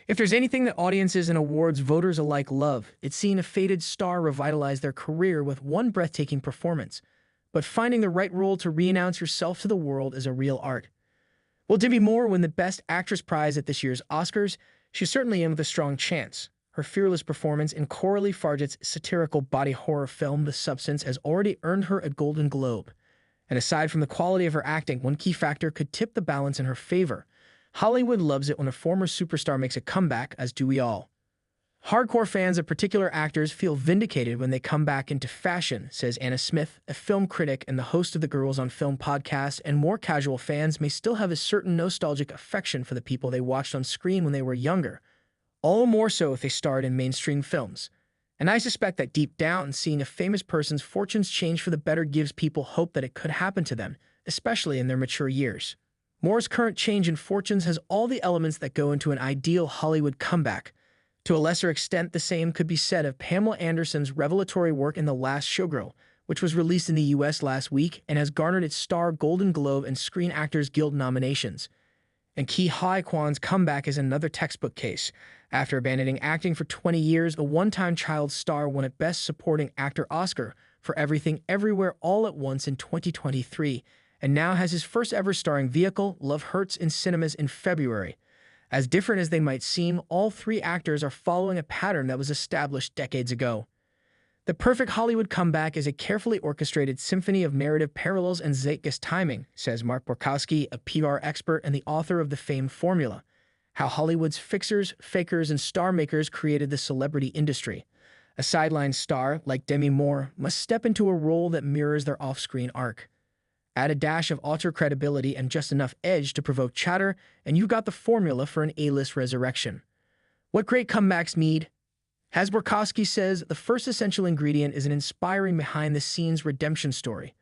If there's anything that audiences and awards voters alike love, it's seeing a faded star revitalize their career with one breathtaking performance. But finding the right role to re-announce yourself to the world is a real art. Will Demi Moore win the Best Actress prize at this year's Oscars? She's certainly in with a strong chance. Her fearless performance in Coralie Fargett's satirical body horror film The Substance has already earned her a Golden Globe. And aside from the quality of her acting, one key factor could tip the balance in her favor. Hollywood loves it when a former superstar makes a comeback, as do we all. Hardcore fans of particular actors feel vindicated when they come back into fashion, says Anna Smith, a film critic and the host of the Girls on Film podcast, and more casual fans may still have a certain nostalgic affection for the people they watched on screen when they were younger, all the more so if they starred in mainstream films. And I suspect that deep down, seeing a famous person's fortunes change for the better gives people hope that it could happen to them, especially in their mature years. Moore's current change in fortunes has all the elements that go into an ideal Hollywood comeback. To a lesser extent, the same could be said of Pamela Anderson's revelatory work in The Last Showgirl, which was released in the US last week and has garnered its Star, Golden Globe, and Screen Actors Guild nominations. And Ki Hai Kwan's comeback is another textbook case. After abandoning acting for 20 years, the one-time child star won a Best Supporting Actor Oscar for Everything Everywhere All at Once in 2023, and now has his first ever starring vehicle, Love Hurts, in cinemas in February. As different as they might seem, all three actors are following a pattern that was established decades ago. The perfect Hollywood comeback is a carefully orchestrated symphony of narrative parallels and zeitgeist timing, says Mark Borkowski, a PR expert and the author of The Famed Formula, how Hollywood's fixers, fakers, and star makers created the celebrity industry. A sideline star, like Demi Moore, must step into a role that mirrors their off-screen arc. Add a dash of auteur credibility and just enough edge to provoke chatter, and you've got the formula for an A-list resurrection. What great comebacks need? As Borkowski says, the first essential ingredient is an inspiring behind-the-scenes redemption story.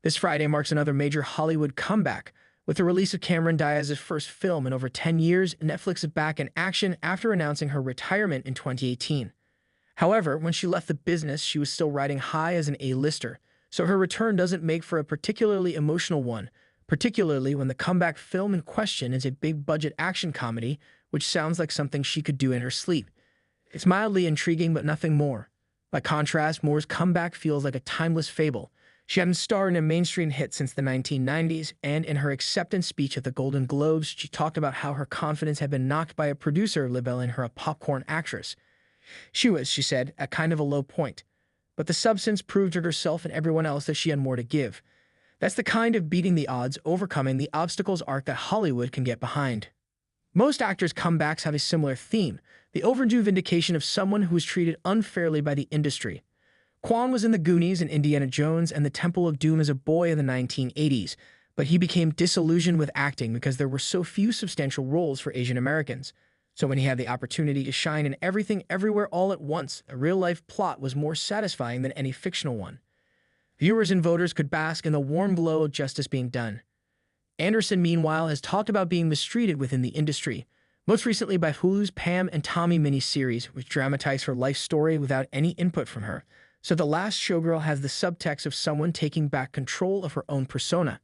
This Friday marks another major Hollywood comeback. With the release of Cameron Diaz's first film in over 10 years, Netflix is back in action after announcing her retirement in 2018. However, when she left the business, she was still riding high as an A-lister, so her return doesn't make for a particularly emotional one, particularly when the comeback film in question is a big-budget action comedy, which sounds like something she could do in her sleep. It's mildly intriguing, but nothing more. By contrast, Moore's comeback feels like a timeless fable. She hadn't starred in a mainstream hit since the 1990s, and in her acceptance speech at the Golden Globes, she talked about how her confidence had been knocked by a producer labeling her a popcorn actress. She was, she said, at kind of a low point. But The Substance proved to herself and everyone else that she had more to give. That's the kind of beating the odds, overcoming the obstacles arc that Hollywood can get behind. Most actors' comebacks have a similar theme, the overdue vindication of someone who was treated unfairly by the industry. Kwan was in The Goonies and Indiana Jones and The Temple of Doom as a boy in the 1980s, but he became disillusioned with acting because there were so few substantial roles for Asian Americans. So when he had the opportunity to shine in Everything Everywhere All at Once, a real-life plot was more satisfying than any fictional one. Viewers and voters could bask in the warm glow of justice being done. Anderson, meanwhile, has talked about being mistreated within the industry, most recently by Hulu's Pam and Tommy miniseries, which dramatized her life story without any input from her. So The Last Showgirl has the subtext of someone taking back control of her own persona.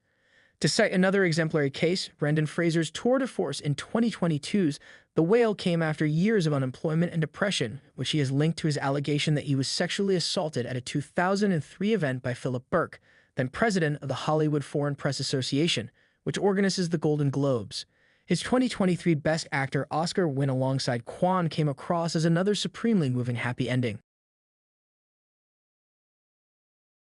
To cite another exemplary case, Brendan Fraser's tour de force in 2022's The Whale came after years of unemployment and depression, which he has linked to his allegation that he was sexually assaulted at a 2003 event by Philip Burke, then president of the Hollywood Foreign Press Association, which organizes the Golden Globes. His 2023 Best Actor Oscar win alongside Kwan came across as another supremely moving happy ending.